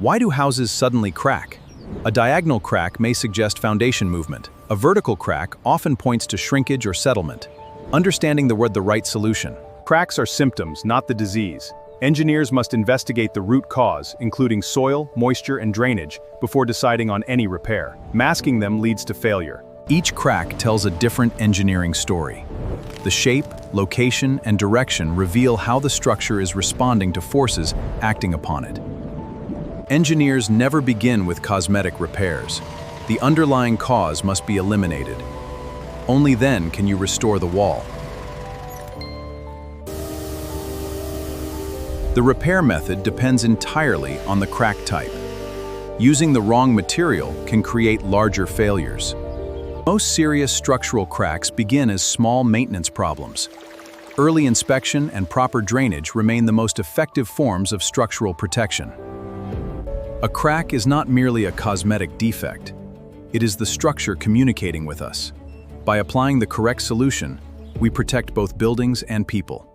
Why do houses suddenly crack? A diagonal crack may suggest foundation movement. A vertical crack often points to shrinkage or settlement. Understanding the right solution. Cracks are symptoms, not the disease. Engineers must investigate the root cause, including soil, moisture, and drainage, before deciding on any repair. Masking them leads to failure. Each crack tells a different engineering story. The shape, location, and direction reveal how the structure is responding to forces acting upon it. Engineers never begin with cosmetic repairs. The underlying cause must be eliminated. Only then can you restore the wall. The repair method depends entirely on the crack type. Using the wrong material can create larger failures. Most serious structural cracks begin as small maintenance problems. Early inspection and proper drainage remain the most effective forms of structural protection. A crack is not merely a cosmetic defect. It is the structure communicating with us. By applying the correct solution, we protect both buildings and people.